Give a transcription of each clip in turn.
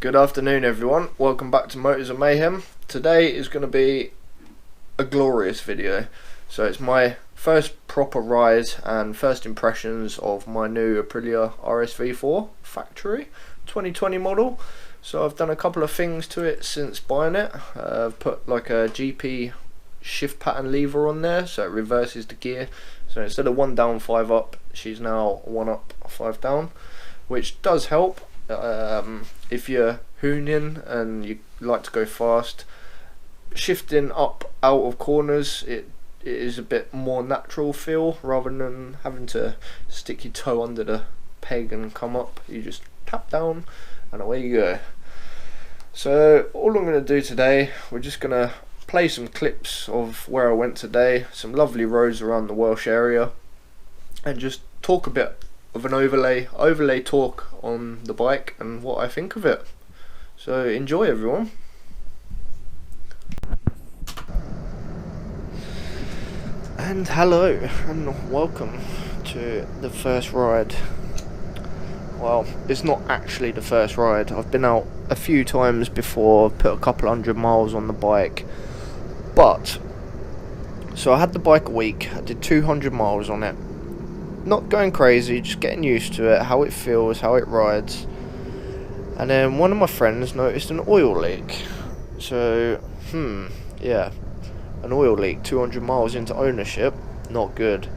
Good afternoon everyone, welcome back to Motors and Mayhem. Today is going to be a glorious video. So it's my first proper ride and first impressions of my new Aprilia RSV4 factory 2020 model. So I've done a couple of things to it since buying it. I've put like a GP shift pattern lever on there so it reverses the gear. So instead of 1 down 5 up, she's now 1 up 5 down, which does help. If you're hooning and you like to go fast, shifting up out of corners, it is a bit more natural feel rather than having to stick your toe under the peg and come up. You just tap down and away you go. So all I'm going to do today, we're just going to play some clips of where I went today, some lovely roads around the Welsh area, and just talk a bit of an overlay talk on the bike and what I think of it. So enjoy everyone. And hello and welcome to the first ride. Well, it's not actually the first ride. I've been out a few times before, put a couple 100 miles on the bike, but so I had the bike a week, I did 200 miles on it. Not going crazy, just getting used to it, how it feels, how it rides. And then one of my friends noticed an oil leak. So, yeah, an oil leak 200 miles into ownership, not good.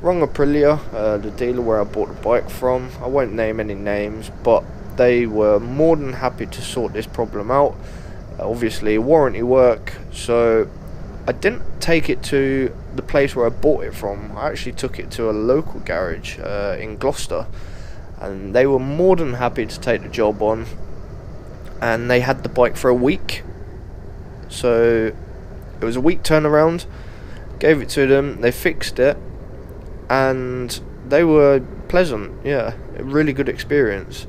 Rung Aprilia, the dealer where I bought the bike from. I won't name any names, but they were more than happy to sort this problem out. Obviously, warranty work, so I didn't take it to the place where I bought it from. I actually took it to a local garage in Gloucester, and they were more than happy to take the job on, and they had the bike for a week. So it was a week turnaround, gave it to them, they fixed it, and they were pleasant. Yeah, a really good experience,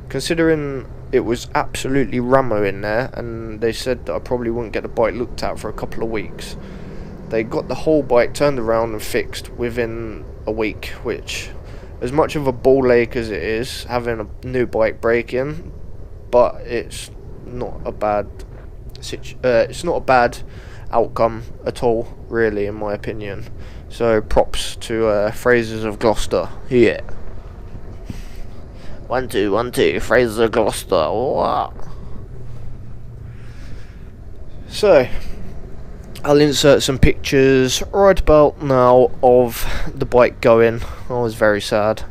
considering it was absolutely ramo in there, and they said that I probably wouldn't get the bike looked at for a couple of weeks. They got the whole bike turned around and fixed within a week, which, as much of a ball ache as it is having a new bike break in, but it's not a bad outcome at all, really, in my opinion. So props to Frasers of Gloucester. Yeah. 1 2 1 2 Frasers of Gloucester. Wow. So I'll insert some pictures right about now of the bike going. I was very sad.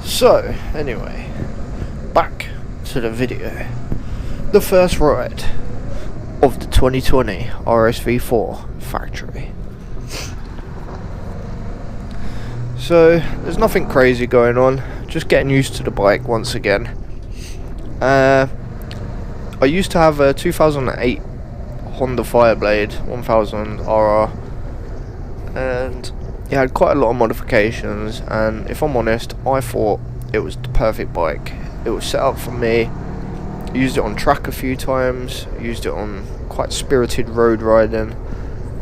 So, anyway, back to the video. The first ride of the 2020 RSV4 factory. So, there's nothing crazy going on, just getting used to the bike once again. I used to have a 2008 Honda Fireblade 1000 RR, and it had quite a lot of modifications, and if I'm honest, I thought it was the perfect bike. It was set up for me. Used it on track a few times, used it on quite spirited road riding,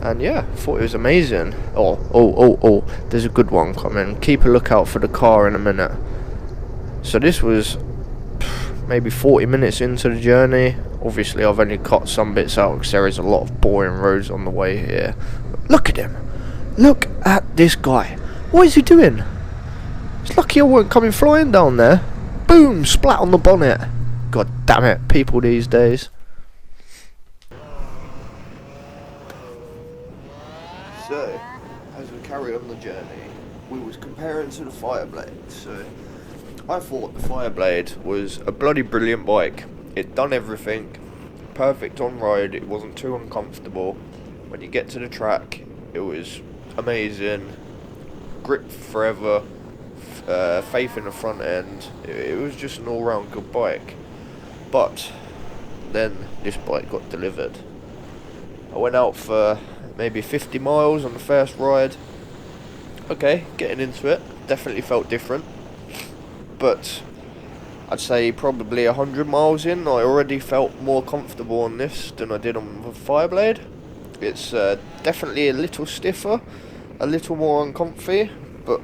and yeah, thought it was amazing. Oh, there's a good one coming. Keep a lookout for the car in a minute. So this was maybe 40 minutes into the journey. Obviously I've only cut some bits out because there is a lot of boring roads on the way here. Look at him. Look at this guy. What is he doing? It's lucky I weren't coming flying down there. Boom! Splat on the bonnet. God damn it, people these days. So, as we carry on the journey, we was comparing to the Fireblade. So, I thought the Fireblade was a bloody brilliant bike. It done everything. Perfect on road. It wasn't too uncomfortable. When you get to the track, it was amazing. Grip forever. Faith in the front end. It was just an all-round good bike. But then this bike got delivered. I went out for maybe 50 miles on the first ride. Okay, getting into it, definitely felt different. But I'd say probably 100 miles in, I already felt more comfortable on this than I did on the Fireblade. It's definitely a little stiffer, a little more uncomfy, but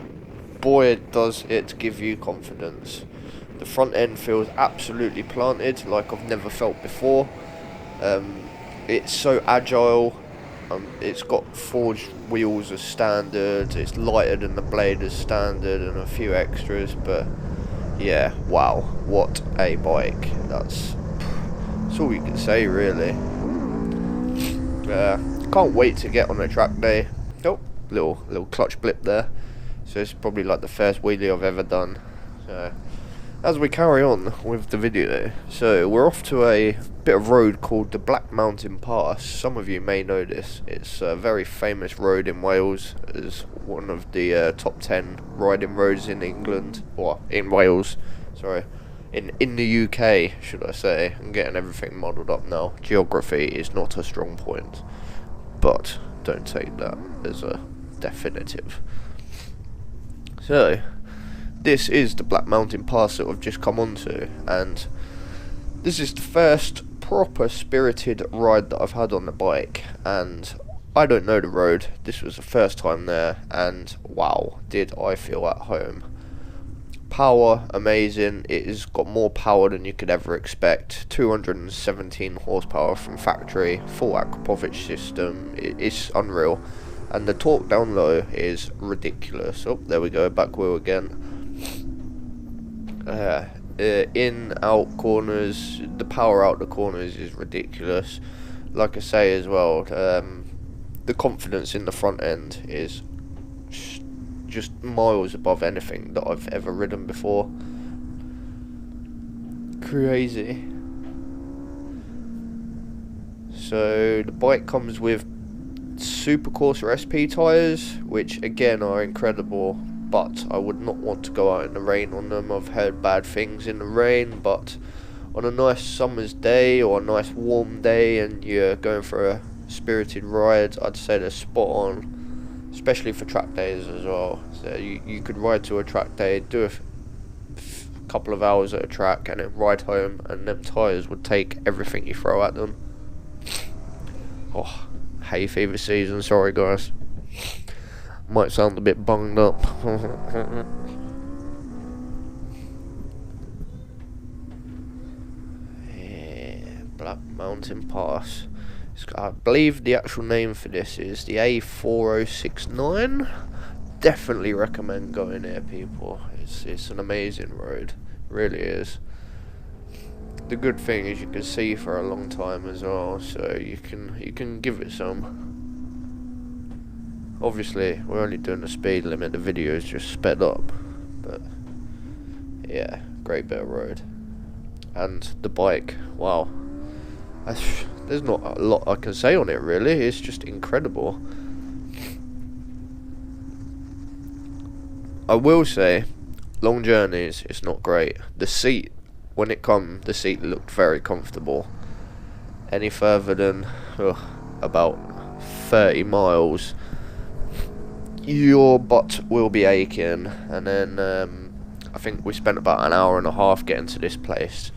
boy does it give you confidence. The front end feels absolutely planted like I've never felt before. It's so agile. It's got forged wheels as standard, it's lighter than the Blade as standard and a few extras, but yeah, wow, what a bike. That's all you can say really. Can't wait to get on a track day. Oh, little clutch blip there. So it's probably like the first wheelie I've ever done. So as we carry on with the video, so we're off to a bit of road called the Black Mountain Pass. Some of you may know this. It's a very famous road in Wales. It's one of the top 10 riding roads in England, or in Wales, sorry. In the UK, should I say. I'm getting everything muddled up now. Geography is not a strong point, but don't take that as a definitive. So, this is the Black Mountain Pass that we've just come onto, and this is the first proper spirited ride that I've had on the bike, and I don't know the road. This was the first time there, and wow, did I feel at home. Power, amazing. It has got more power than you could ever expect. 217 horsepower from factory, full Aquapovich system. It's unreal. And the torque down low is ridiculous. Oh, there we go, back wheel again. In, out corners, the power out the corners is ridiculous. Like I say as well, the confidence in the front end is just miles above anything that I've ever ridden before. Crazy. So the bike comes with Supercourser SP tyres, which again are incredible, but I would not want to go out in the rain on them. I've heard bad things in the rain, but on a nice summer's day or a nice warm day and you're going for a spirited ride, I'd say they're spot on. Especially for track days as well. So you could ride to a track day, do a couple of hours at a track, and then ride home, and them tyres would take everything you throw at them. Oh, hay fever season, sorry guys. Might sound a bit bunged up. Yeah, Black Mountain Pass. I believe the actual name for this is the A4069. Definitely recommend going there, people. It's an amazing road, really is. The good thing is you can see for a long time as well, so you can give it some. Obviously, we're only doing the speed limit. The video is just sped up, but yeah, great bit of road. And the bike, wow. There's not a lot I can say on it really, it's just incredible. I will say, long journeys, it's not great. The seat, when it come, the seat looked very comfortable. Any further than about 30 miles, your butt will be aching. And then I think we spent about an hour and a half getting to this place,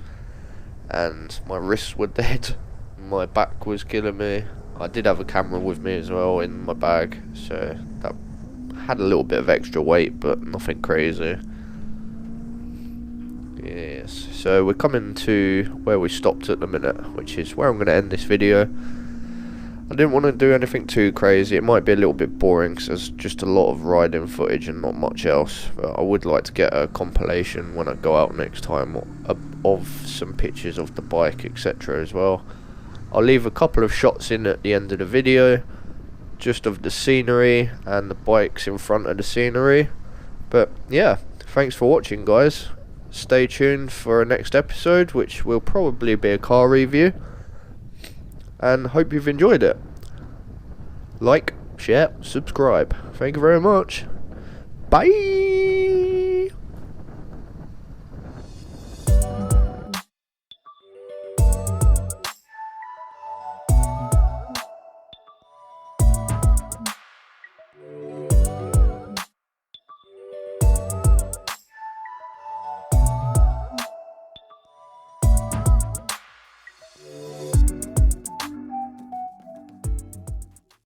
and my wrists were dead, my back was killing me. I did have a camera with me as well in my bag, so that had a little bit of extra weight, but nothing crazy. Yes, so we're coming to where we stopped at the minute, which is where I'm going to end this video. I didn't want to do anything too crazy. It might be a little bit boring because there's just a lot of riding footage and not much else, but I would like to get a compilation when I go out next time of some pictures of the bike, etc. as well. I'll leave a couple of shots in at the end of the video, just of the scenery and the bikes in front of the scenery. But yeah, thanks for watching guys. Stay tuned for a next episode, which will probably be a car review, and hope you've enjoyed it. Like, share, subscribe. Thank you very much. Bye.